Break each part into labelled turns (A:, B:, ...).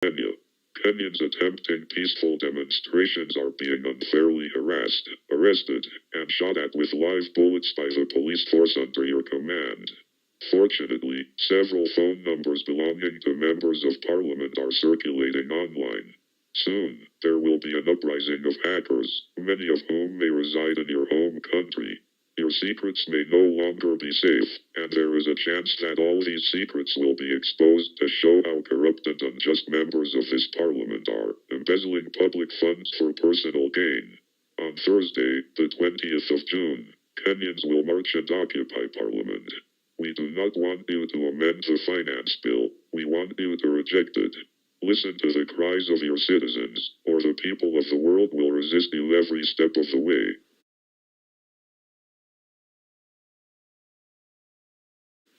A: Kenya. Kenyans attempting peaceful demonstrations are being unfairly harassed, arrested, and shot at with live bullets by the police force under your command. Fortunately, several phone numbers belonging to members of parliament are circulating online. Soon, there will be an uprising of hackers, many of whom may reside in your home country. Your secrets may no longer be safe, and there is a chance that all these secrets will be exposed to show how corrupt and unjust members of this parliament are, embezzling public funds for personal gain. On Thursday, the 20th of June, Kenyans will march and occupy parliament. We do not want you to amend the finance bill, we want you to reject it. Listen to the cries of your citizens, or the people of the world will resist you every step of the way.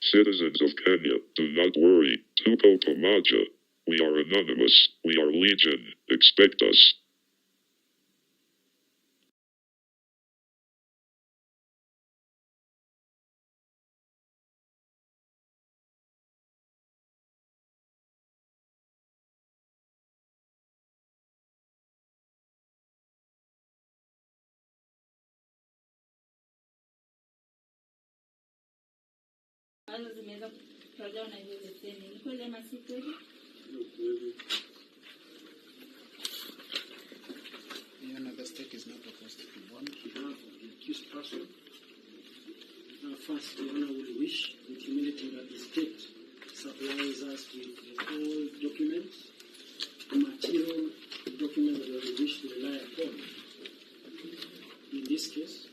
A: Citizens of Kenya, do not worry, tuko pamoja. We are anonymous, we are legion, expect us.
B: Zimeweza kutolewa na hiyo leseni. Ni kweli ama si kweli?
C: The state is not opposed to one. We have the accused person. First, the Honor will wish with humility that the state supplies us with all documents, material documents that we wish to rely upon. In this case,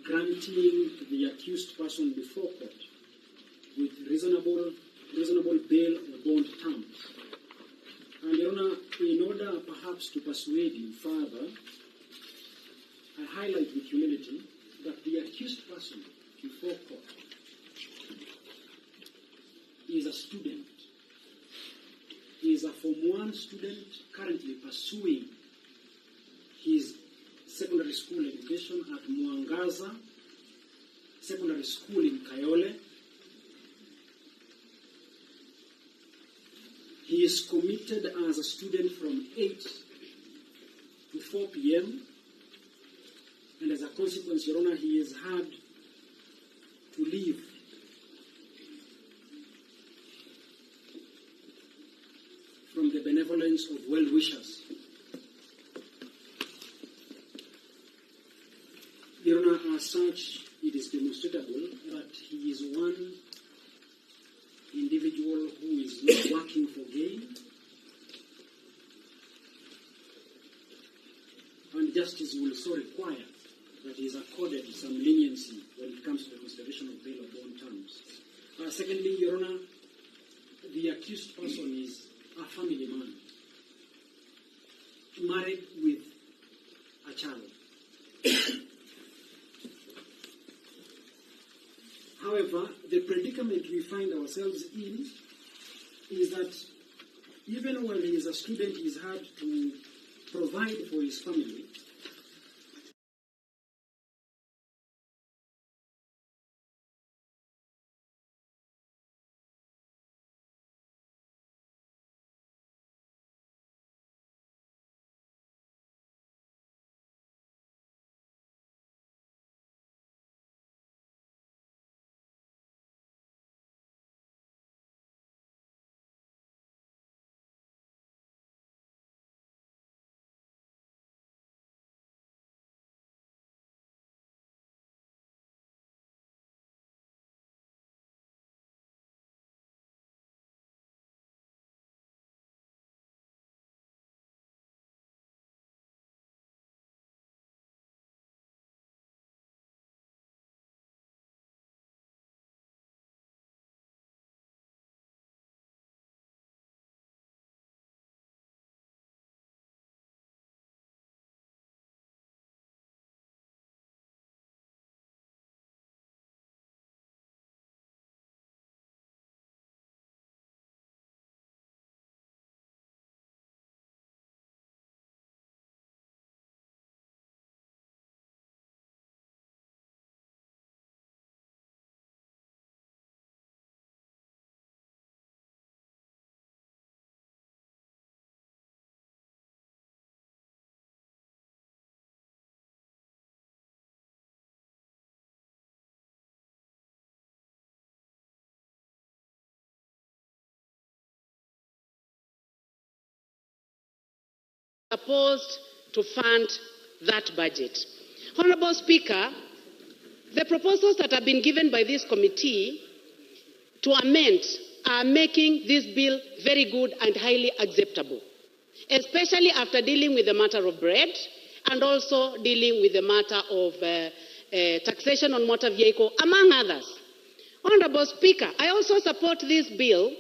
C: granting the accused person before court with reasonable bail or bond terms. And Your Honor, in order perhaps to persuade you further, I highlight with humility that the accused person before court is a student. He is a Form 1 student currently pursuing his secondary school education at Mwangaza Secondary School in Kayole. He is committed as a student from 8 to 4 p.m. And as a consequence, Your Honor, he has had to leave from the benevolence of well-wishers. Your Honor, as such, it is demonstrable that he is one individual who is not working for gain, and justice will so require that he is accorded some leniency when it comes to the consideration of bail or bond terms. Secondly, Your Honor, the accused person is a family man, married with a child. However, the predicament we find ourselves in is that even when he is a student, he has had to provide for his family.
D: proposed to fund that budget. Honorable Speaker, the proposals that have been given by this committee to amend are making this bill very good and highly acceptable, especially after dealing with the matter of bread and also dealing with the matter of taxation on motor vehicle, among others. Honorable Speaker, I also support this bill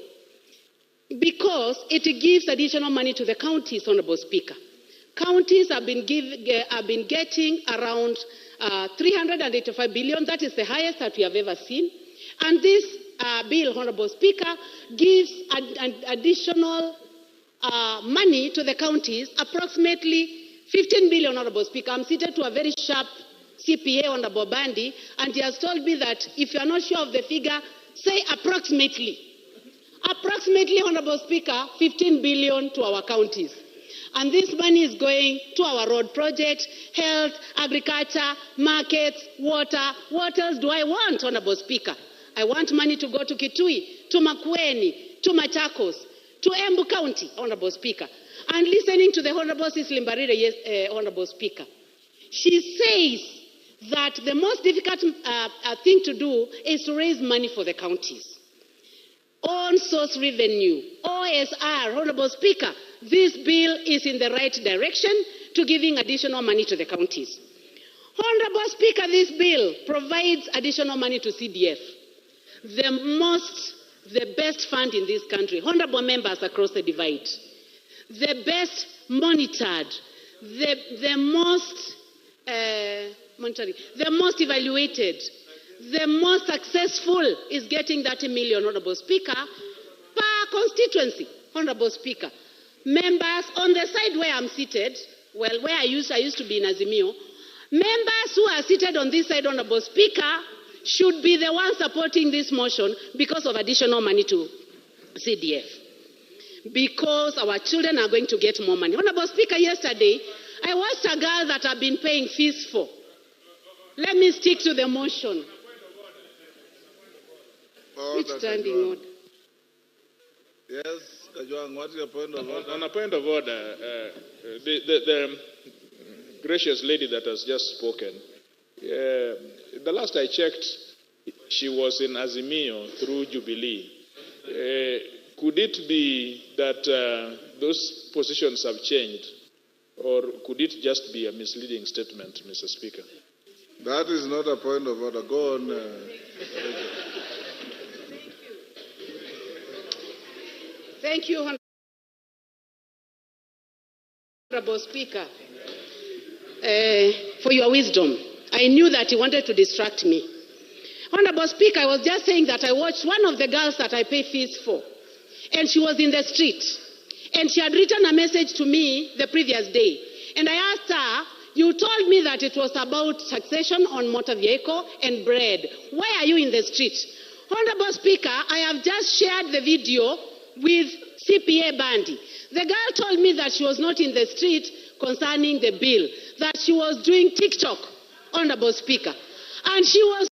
D: because it gives additional money to the counties, Honorable Speaker. Counties have been getting around 385 billion. That is the highest that we have ever seen. And this bill, Honorable Speaker, gives additional money to the counties, approximately 15 billion, Honorable Speaker. I'm seated to a very sharp CPA, Honorable Bandi, and he has told me that if you are not sure of the figure, say approximately. Approximately, Honorable Speaker, 15 billion to our counties. And this money is going to our road projects, health, agriculture, markets, water. What else do I want, Honorable Speaker? I want money to go to Kitui, to Makueni, to Machakos, to Embu County, Honorable Speaker. And listening to the Honorable Cecily Mbarire, Honorable Speaker, she says that the most difficult thing to do is to raise money for the counties. On source revenue, OSR, Honorable Speaker, this bill is in the right direction to giving additional money to the counties. Honorable Speaker, this bill provides additional money to CDF, the best fund in this country. Honorable members across the divide, the best monitored, the most evaluated, the most successful is getting 30 million, Honorable Speaker, per constituency, Honorable Speaker. Members on the side where I'm seated, well, where I used to be in Azimio, members who are seated on this side, Honorable Speaker, should be the ones supporting this motion because of additional money to CDF. Because our children are going to get more money. Honorable Speaker, yesterday, I watched a girl that I've been paying fees for. Let me stick to the motion. Which standing order?
E: Yes, Kajwang, what is your point of order?
F: On a point of order, the gracious lady that has just spoken, the last I checked, she was in Azimio through Jubilee. Could it be that those positions have changed, or could it just be a misleading statement, Mr. Speaker?
E: That is not a point of order. Go on.
D: Thank you, Honorable Speaker, for your wisdom. I knew that you wanted to distract me. Honorable Speaker, I was just saying that I watched one of the girls that I pay fees for, and she was in the street, and she had written a message to me the previous day, and I asked her, you told me that it was about taxation on motor vehicle and bread. Why are you in the street? Honorable Speaker, I have just shared the video with CPA Bandi. The girl told me that she was not in the street concerning the bill, that she was doing TikTok, Honorable Speaker, and she was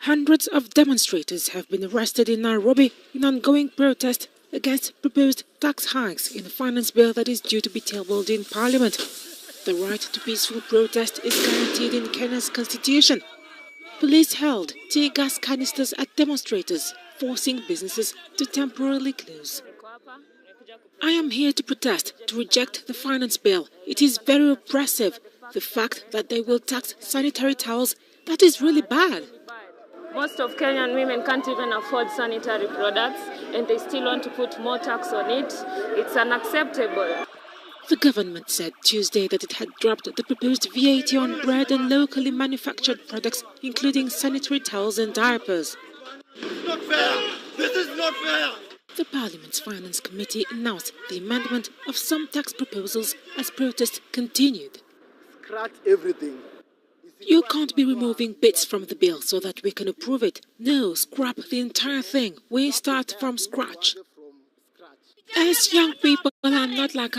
G: Hundreds of demonstrators have been arrested in Nairobi in ongoing protest against proposed tax hikes in the finance bill that is due to be tabled in Parliament. The right to peaceful protest is guaranteed in Kenya's constitution. Police hurled tear gas canisters at demonstrators, forcing businesses to temporarily close. I am here to protest, to reject the finance bill. It is very oppressive. The fact that they will tax sanitary towels, that is really bad.
H: Most of Kenyan women can't even afford sanitary products, and they still want to put more tax on it. It's unacceptable.
G: The government said Tuesday that it had dropped the proposed VAT on bread and locally manufactured products, including sanitary towels and diapers.
I: This is not fair! This is not fair!
G: The Parliament's Finance Committee announced the amendment of some tax proposals as protests continued.
I: Scratch everything.
G: You can't be removing bits from the bill so that we can approve it. No, scrap the entire thing. We start from scratch. As young people, I'm not like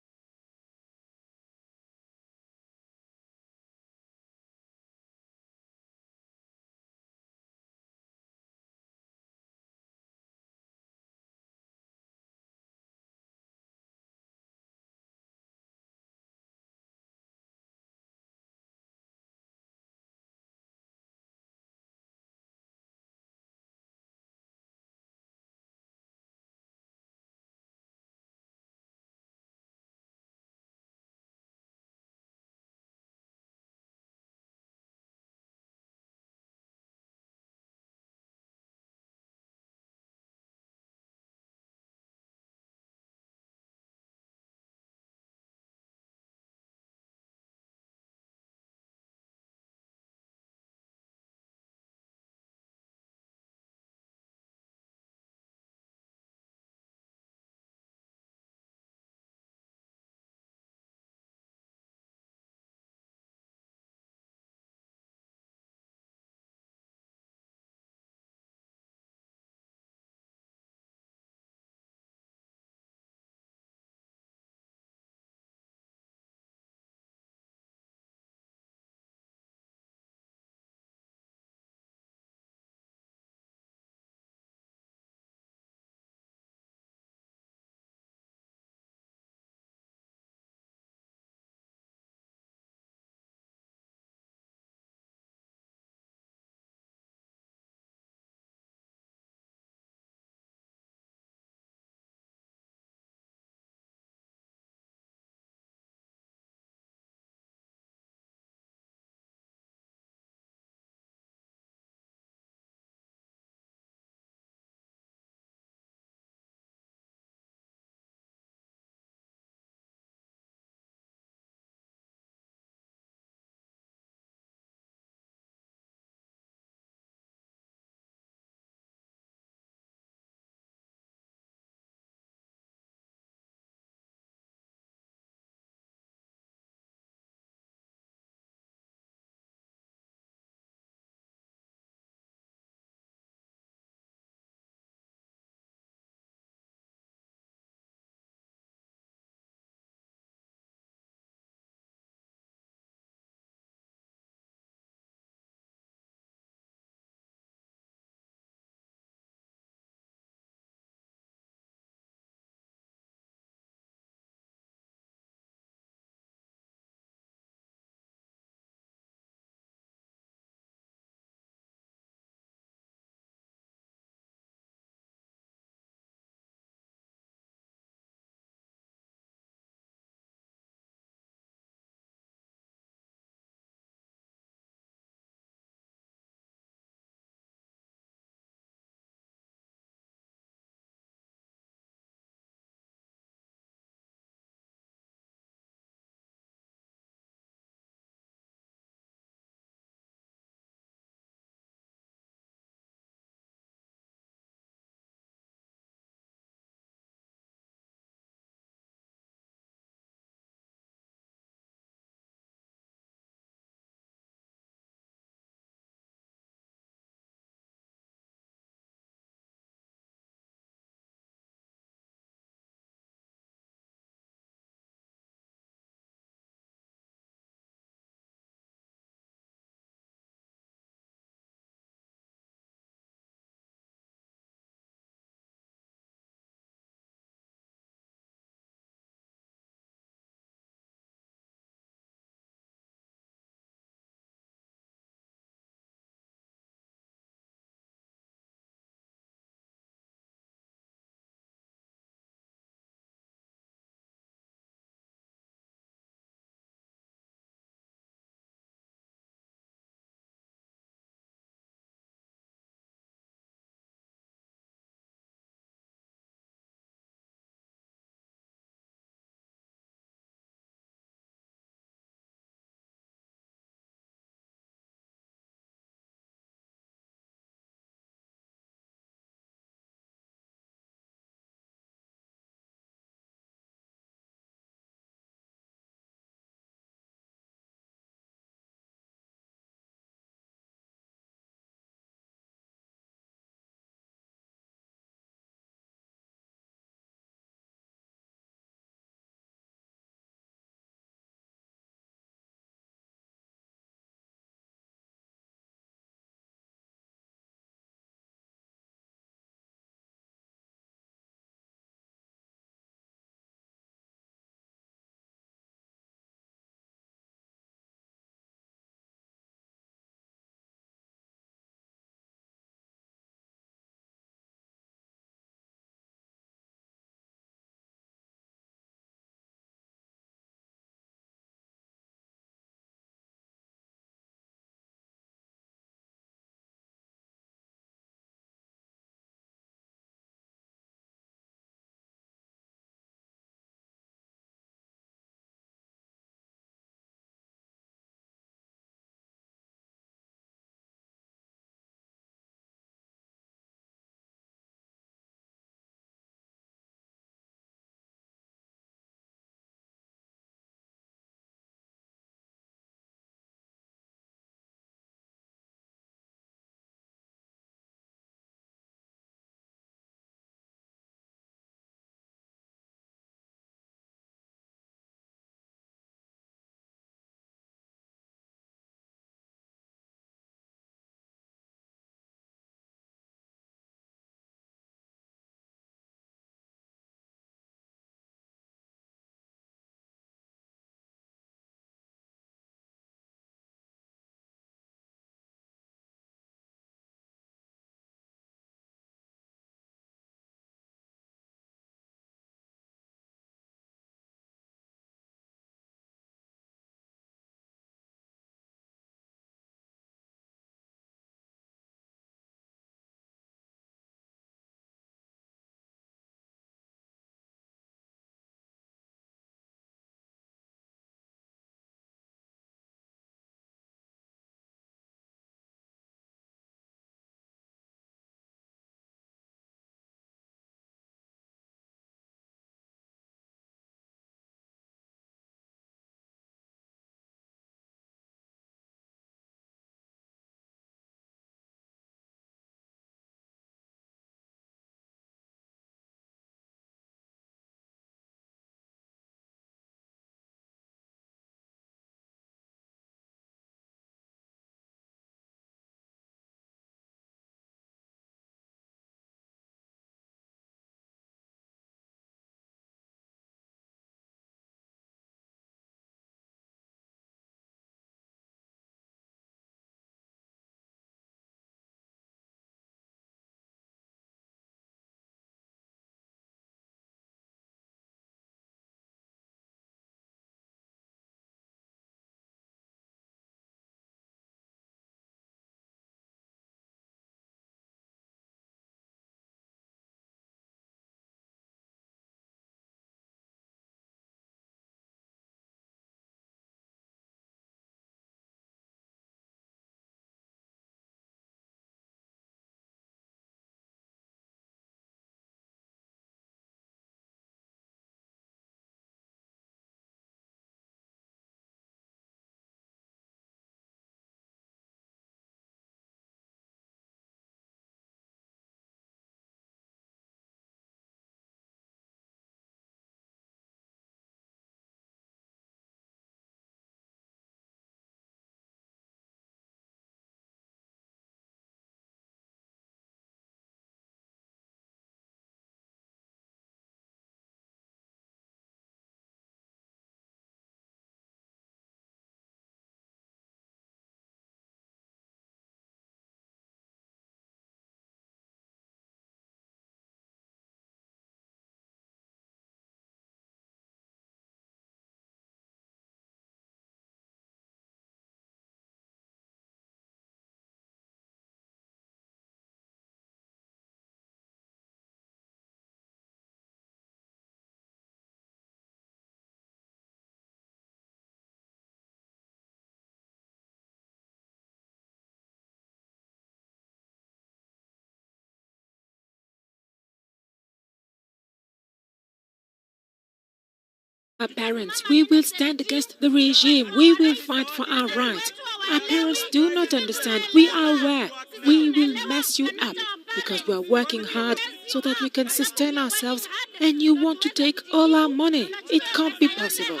G: Our parents, we will stand against the regime. We will fight for our rights. Our parents do not understand. We are aware. We will mess you up because we are working hard so that we can sustain ourselves, and you want to take all our money. It can't be possible.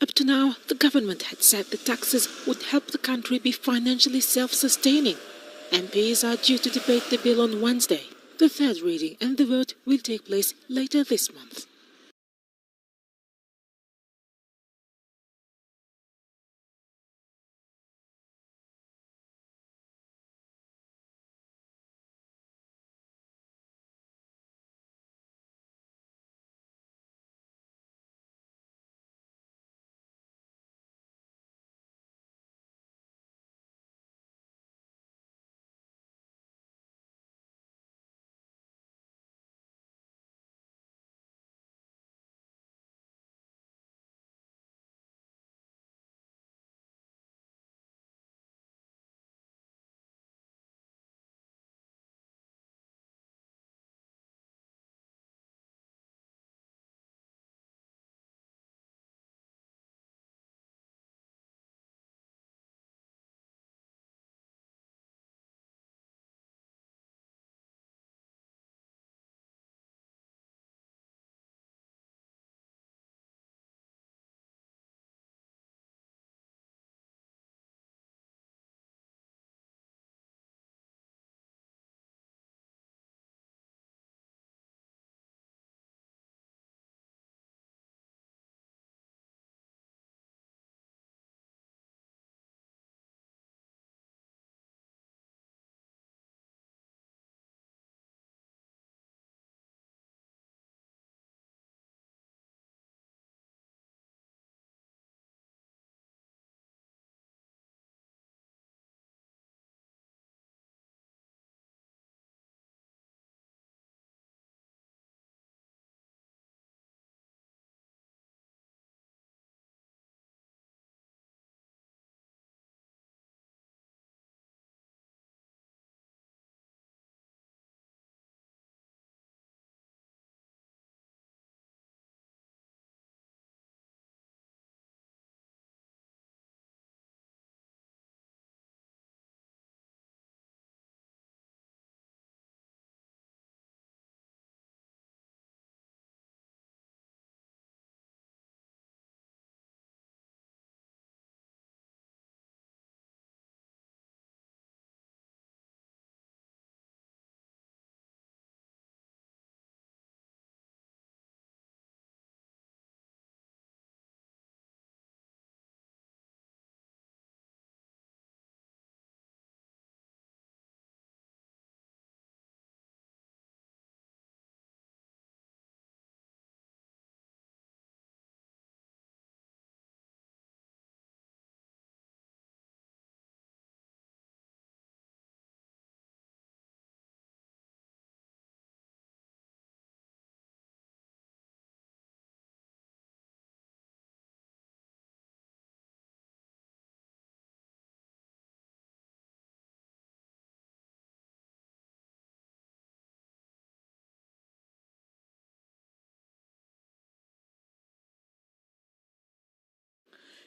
G: Up to now, the government had said the taxes would help the country be financially self-sustaining. MPs are due to debate the bill on Wednesday. The third reading and the vote will take place later this month.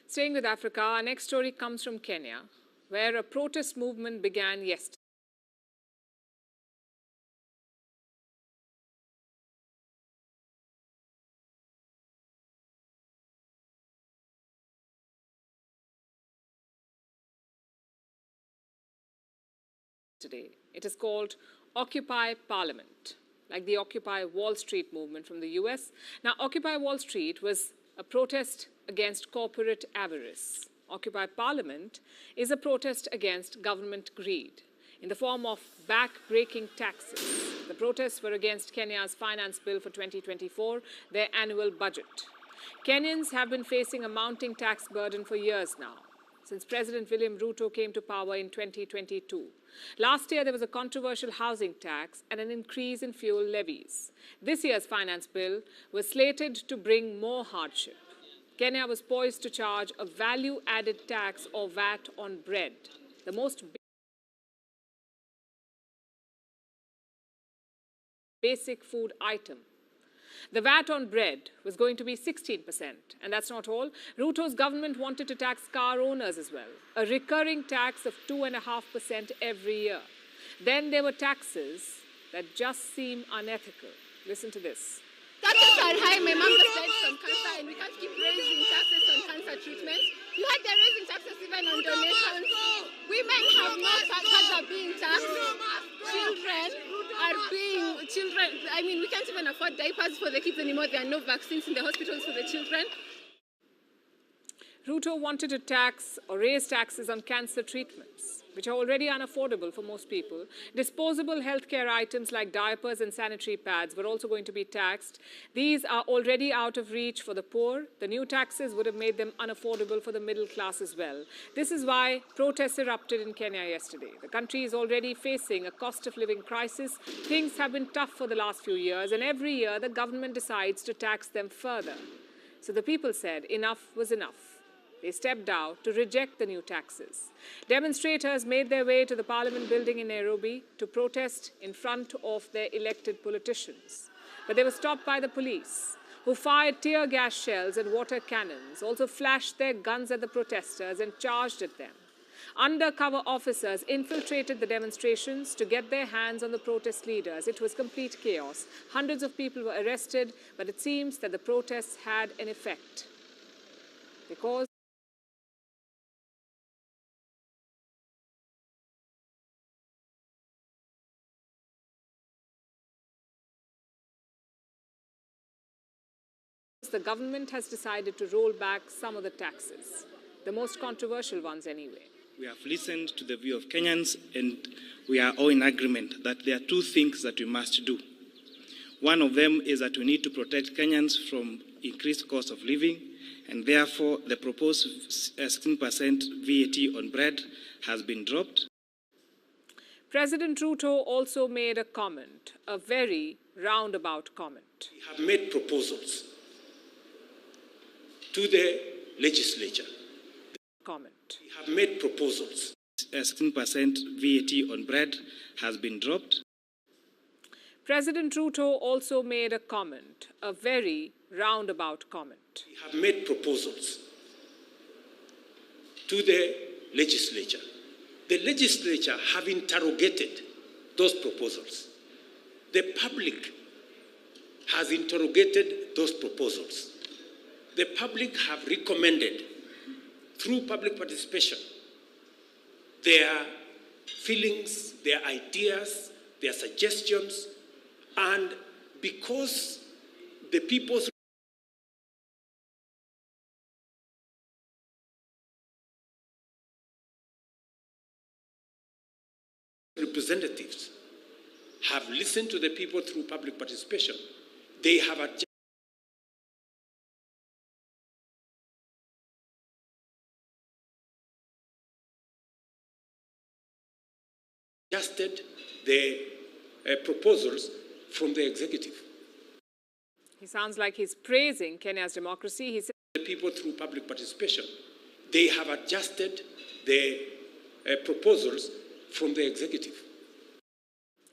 J: Staying with Africa, our next story comes from Kenya, where a protest movement began yesterday. It is called Occupy Parliament, like the Occupy Wall Street movement from the US. Now, Occupy Wall Street was a protest against corporate avarice. Occupy Parliament is a protest against government greed in the form of back-breaking taxes. The protests were against Kenya's finance bill for 2024, their annual budget. Kenyans have been facing a mounting tax burden for years now, since President William Ruto came to power in 2022. Last year, there was a controversial housing tax and an increase in fuel levies. This year's finance bill was slated to bring more hardship. Kenya was poised to charge a value-added tax or VAT on bread, the most basic food item. The VAT on bread was going to be 16%. And that's not all. Ruto's government wanted to tax car owners as well, a recurring tax of 2.5% every year. Then there were taxes that just seem unethical. Listen to this.
K: Taxes are high. My mom just died from cancer, and we can't keep raising taxes on cancer treatments. You had they're raising taxes even on donations. Women have no taxes are being taxed. We can't even afford diapers for the kids anymore. There are no vaccines in the hospitals for the children.
J: Ruto wanted to tax or raise taxes on cancer treatments, which are already unaffordable for most people. Disposable healthcare items like diapers and sanitary pads were also going to be taxed. These are already out of reach for the poor. The new taxes would have made them unaffordable for the middle class as well. This is why protests erupted in Kenya yesterday. The country is already facing a cost of living crisis. Things have been tough for the last few years, and every year the government decides to tax them further. So the people said enough was enough. They stepped out to reject the new taxes. Demonstrators made their way to the Parliament building in Nairobi to protest in front of their elected politicians. But they were stopped by the police, who fired tear gas shells and water cannons, also flashed their guns at the protesters and charged at them. Undercover officers infiltrated the demonstrations to get their hands on the protest leaders. It was complete chaos. Hundreds of people were arrested, but it seems that the protests had an effect. Because the government has decided to roll back some of the taxes, the most controversial ones anyway.
L: We have listened to the view of Kenyans, and we are all in agreement that there are two things that we must do. One of them is that we need to protect Kenyans from increased cost of living, and therefore the proposed 16% VAT on bread has been dropped.
J: President Ruto also made a comment, a very roundabout comment.
M: We have made proposals to the legislature.
J: Comment.
M: We have made proposals.
L: 16% VAT on bread has been dropped.
J: President Ruto also made a comment, a very roundabout comment.
M: We have made proposals to the legislature. The legislature have interrogated those proposals. The public has interrogated those proposals. The public have recommended, through public participation, their feelings, their ideas, their suggestions, and because the people's representatives have listened to the people through public participation, they have adjusted the proposals from the executive.
J: He sounds like he's praising Kenya's democracy. He said
M: the people through public participation, they have adjusted the proposals from the executive.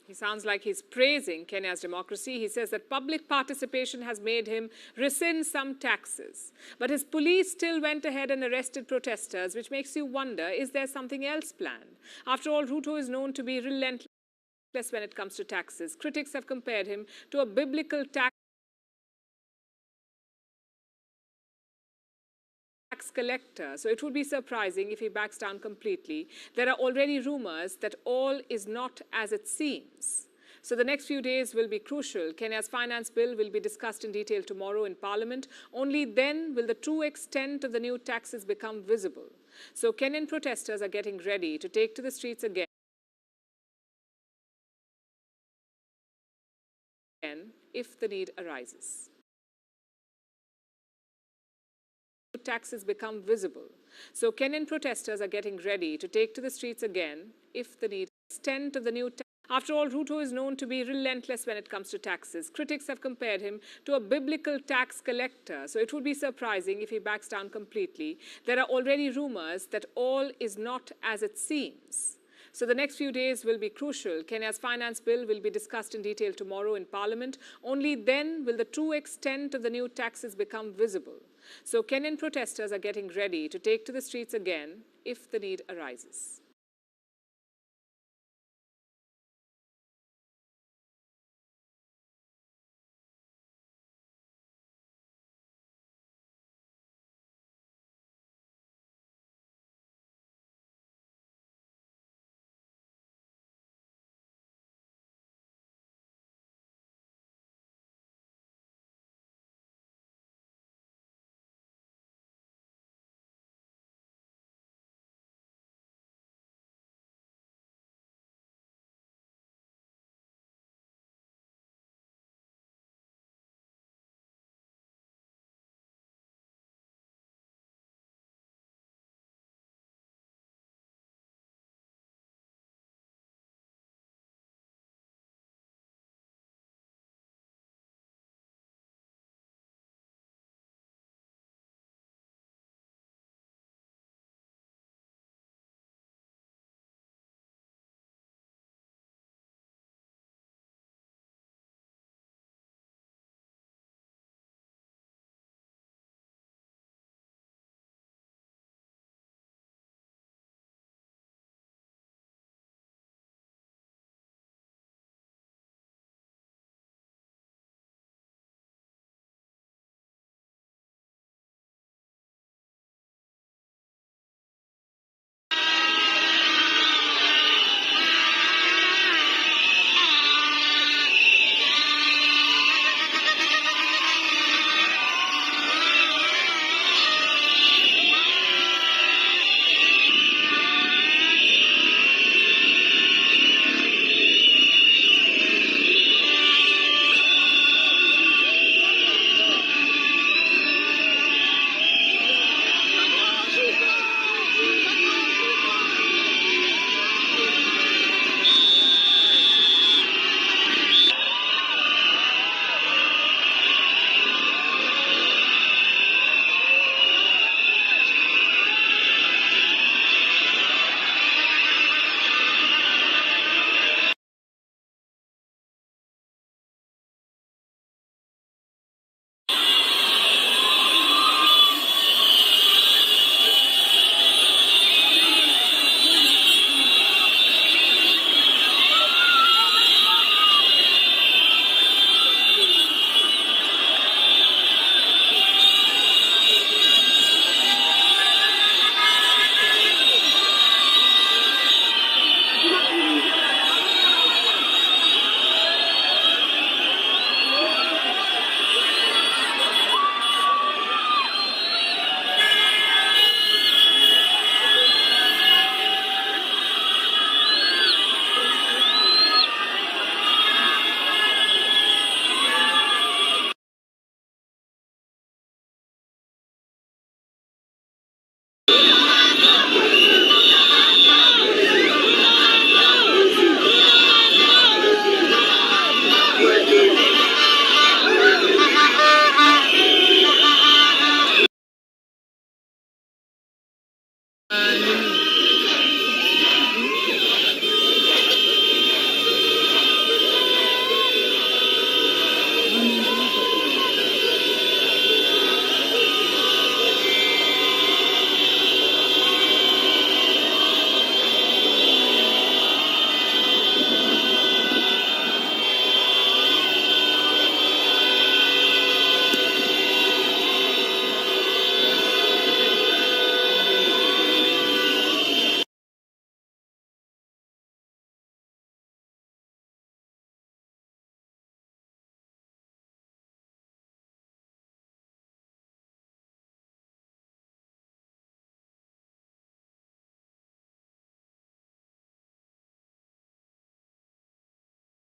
J: He sounds like he's praising Kenya's democracy. He says that public participation has made him rescind some taxes. But his police still went ahead and arrested protesters, which makes you wonder, is there something else planned? After all, Ruto is known to be relentless when it comes to taxes. Critics have compared him to a biblical tax collector, so it would be surprising if he backs down completely. There are already rumors that all is not as it seems. So the next few days will be crucial. Kenya's finance bill will be discussed in detail tomorrow in Parliament. Only then will the true extent of the new taxes become visible. So Kenyan protesters are getting ready to take to the streets again if the need arises. Taxes become visible. So Kenyan protesters are getting ready to take to the streets again if the need extent of the new tax. After all, Ruto is known to be relentless when it comes to taxes. Critics have compared him to a biblical tax collector, so it would be surprising if he backs down completely. There are already rumors that all is not as it seems. So the next few days will be crucial. Kenya's finance bill will be discussed in detail tomorrow in Parliament. Only then will the true extent of the new taxes become visible. So Kenyan protesters are getting ready to take to the streets again if the need arises.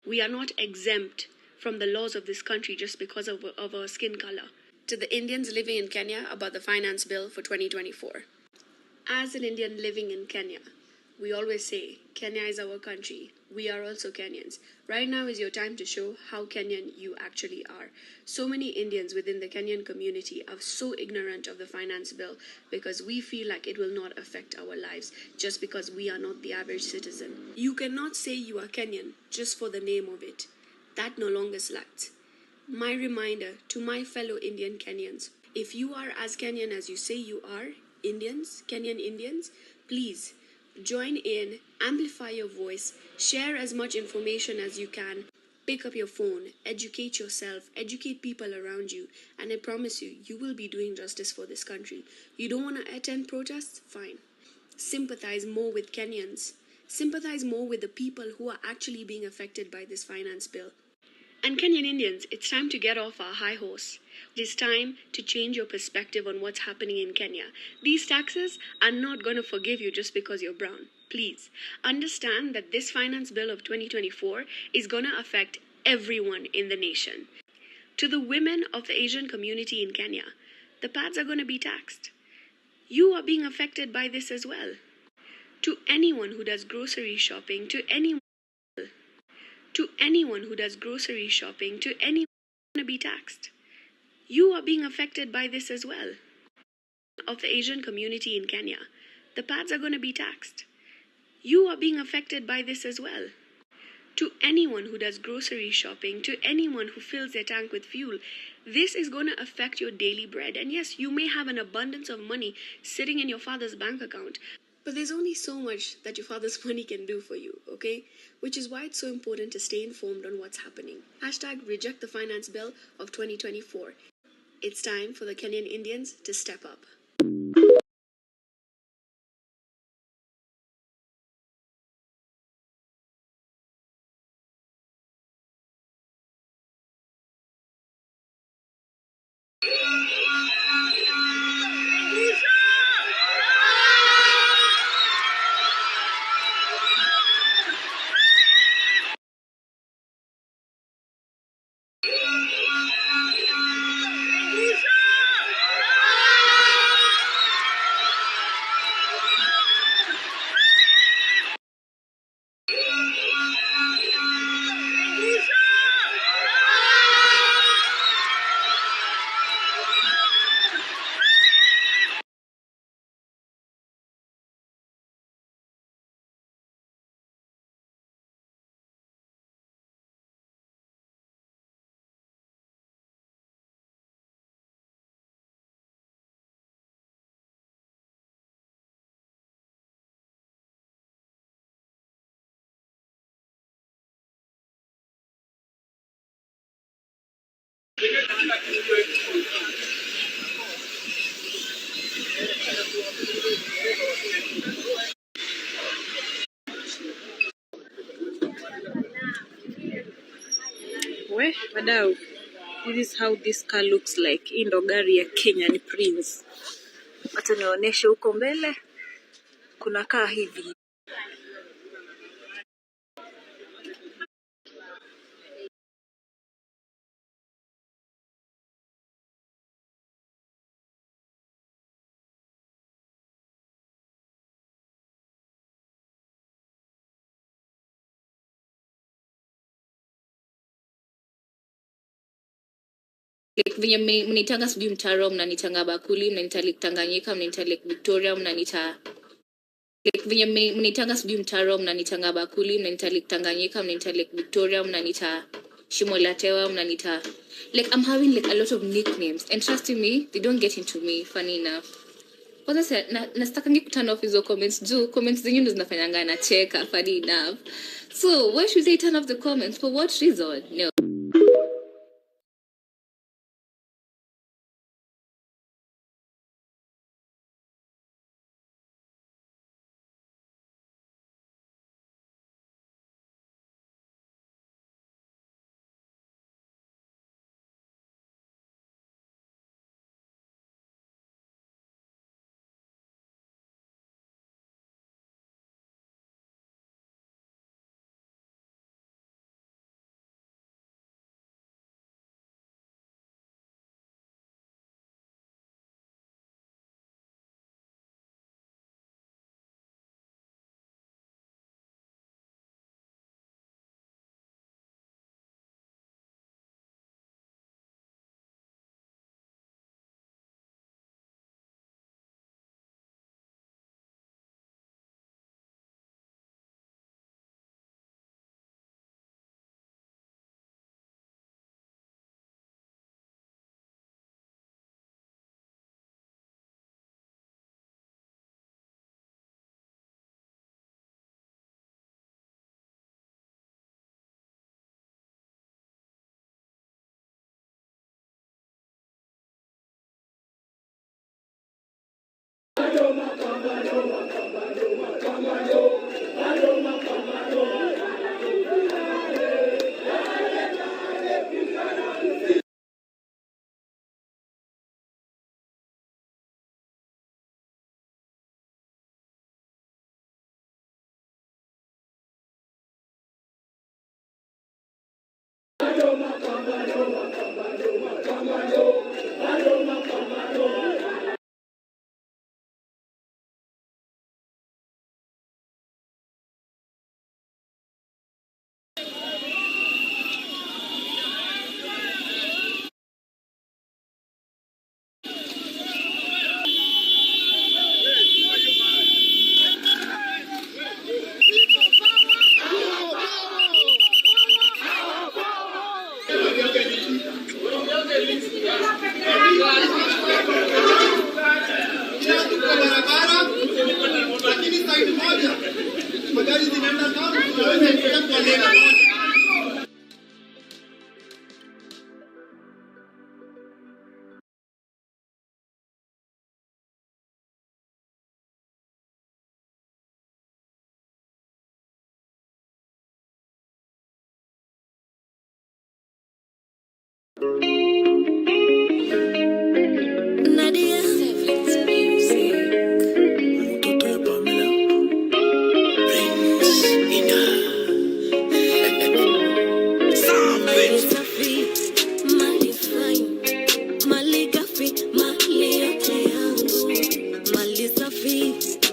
N: We are not exempt from the laws of this country just because of our skin color. To the Indians living in Kenya about the finance bill for 2024. As an Indian living in Kenya, we always say, Kenya is our country. we are also Kenyans. Right now is your time to show how Kenyan you actually are. So many Indians within the Kenyan community are so ignorant of the finance bill because we feel like it will not affect our lives just because we are not the average citizen. You cannot say you are Kenyan just for the name of it. That no longer slacked. My reminder to my fellow Indian Kenyans, if you are as Kenyan as you say you are, Kenyan Indians, please join in, amplify your voice, share as much information as you can, pick up your phone, educate yourself, educate people around you, and I promise you, you will be doing justice for this country. You don't want to attend protests? Fine. Sympathize more with Kenyans. Sympathize more with the people who are actually being affected by this finance bill. And Kenyan Indians, it's time to get off our high horse. It is time to change your perspective on what's happening in Kenya. These taxes are not going to forgive you just because you're brown. Please, understand that this finance bill of 2024 is going to affect everyone in the nation. To the women of the Asian community in Kenya, the pads are going to be taxed. You are being affected by this as well. To anyone who does grocery shopping, to anyone who does grocery shopping, to anyone going to be taxed. You are being affected by this as well. Of the Asian community in Kenya, the pads are going to be taxed. You are being affected by this as well. To anyone who does grocery shopping, to anyone who fills their tank with fuel, this is going to affect your daily bread. And yes, you may have an abundance of money sitting in your father's bank account, but there's only so much that your father's money can do for you, okay? Which is why it's so important to stay informed on what's happening. Hashtag reject the finance bill of 2024. It's time for the Kenyan Indians to step up.
O: We, wadau, this is how this car looks like. Hii ndo gari ya Kenyan Prince. Wacha nionyeshe huko mbele. Kuna kaa hivi.
P: Like venye mnitanga sijui mtaro, mnanitanga bakuli, mnanita Lake Tanganyika, mnanita Lake Victoria, mnanita like venye mnitanga sijui mtaro, mnanitanga bakuli, mnanita Lake Tanganyika, mnanita Lake Victoria, mnanita Shimo la Tewa, mnanita, like I'm having like a lot of nicknames, and trust me, they don't get into me, funny enough. Kwanza nasitakangi kuturn off hizo comments juu comments zenyu ndo zinafanyanga nacheka, funny enough. So why should they turn off the comments? For what reason? No.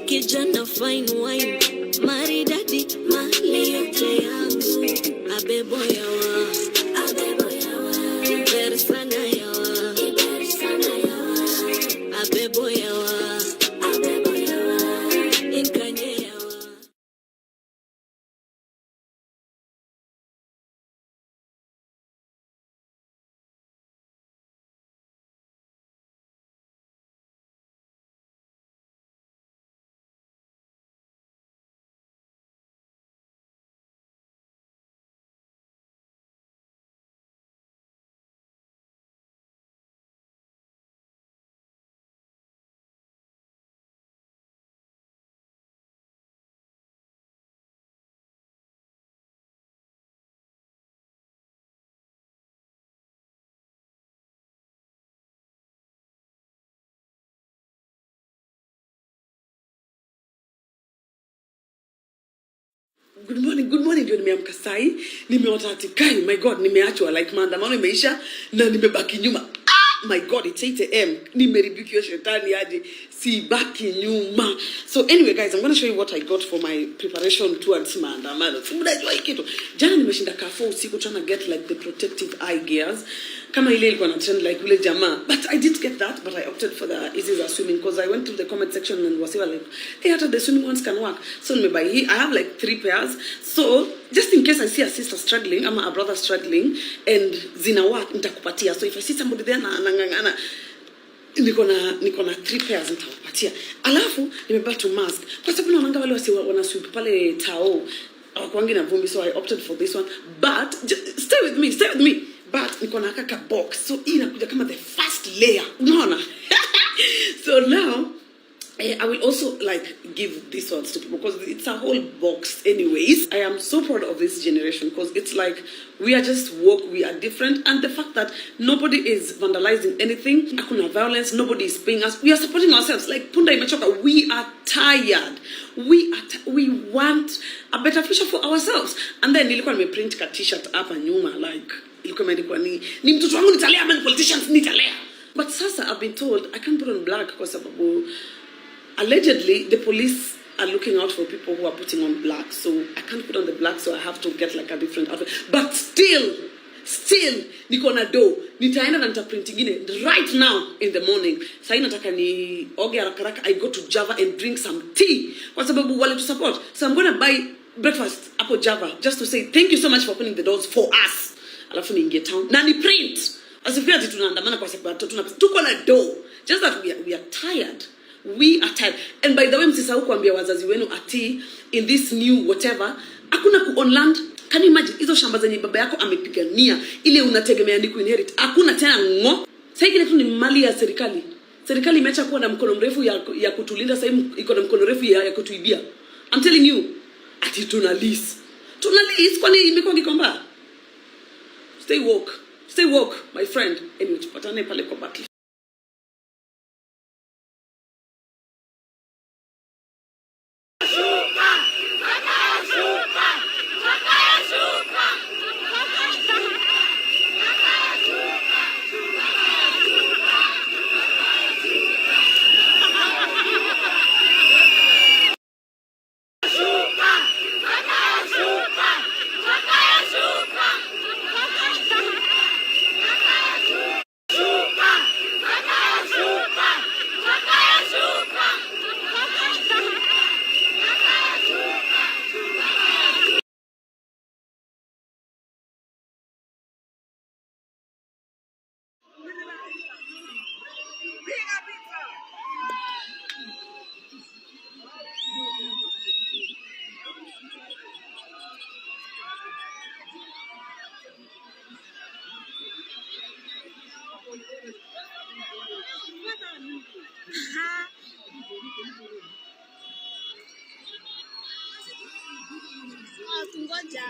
Q: Kijana fine wine, maridadi mali yote yangu, abebo yawa, iber sana yawa, abebo yawa, inkanye yawa.
R: Good morning ndio nimeamka sai, nimeota ati kai, my god, nimeachwa like maandamano imeisha na nimebaki nyuma. My god, it's 8 a.m. Nimerebukiwa shetani aje si baki nyuma. So anyway guys, I'm going to show you what I got for my preparation towards maandamano. Mnajua hiki kitu. Jana nimeshinda kafo usiku trying to get like the protective eye gears. Kama ile ilikuwa na trend like ule jamaa. But I didn't get that, but I opted for the easy swimming because I went to the comment section and was like, hey, after the swimming ones can work. So I have like 3 pairs. So just in case I see a sister struggling, ama a brother struggling, and zina work, nitakupatia. So if I see somebody there na niko na 3 pairs nitakupatia. Alafu nimebeba to mask. Kwa sababu naona wale wanasweep pale tao wakwangi na vumbi, so I opted for this one. But stay with me. But niko na kaka box. So hii inakuja kama the first layer. Unaona? So now I will also like give these ones to people because it's a whole box anyways. I am so proud of this generation because it's like we are just woke, we are different, and the fact that nobody is vandalizing anything, hakuna violence, nobody is paying us, we are supporting ourselves. Like Punda imechoka, we are tired, we want a better future for ourselves. And then nilikuwa nimeprint ka t-shirt hapa nyuma like ilikuwa imeandikwa ni mtoto wangu nitalea ama ni politicians nitalea. But sasa I've been told I can't put on black kwa sababu allegedly, the police are looking out for people who are putting on black. So I can't put on the black, so I have to get like a different outfit. But still, niko na do. Nitaenda na nitaprinting ingine right now in the morning. Sai nataka ni oge haraka I go to Java and drink some tea. Kwa sababu wale to support. So I'm going to buy breakfast hapo Java just to say thank you so much for opening the doors for us. Alafu niingie town. Na ni print. Asifia ati tunaandamana kwa sababu tuko na do. Just that we are tired. We are tired. And by the way, msisahau kuambia wazazi wenu ati in this new whatever, hakuna ku on land. Can you imagine hizo shamba zenye baba yako amepigania ile unategemea ni kuinherit? Hakuna tena ngo. Sasa ile tu ni mali ya serikali. Serikali imeacha kuwa na mkono mrefu ya kutulinda, sasa iko na mkono mrefu ya kutuibia. I'm telling you, ati tuna lease. Kwani imekuwa kikomba? Stay woke, my friend. Anyway, tupatane pale kwa battle.
K: Tungoja.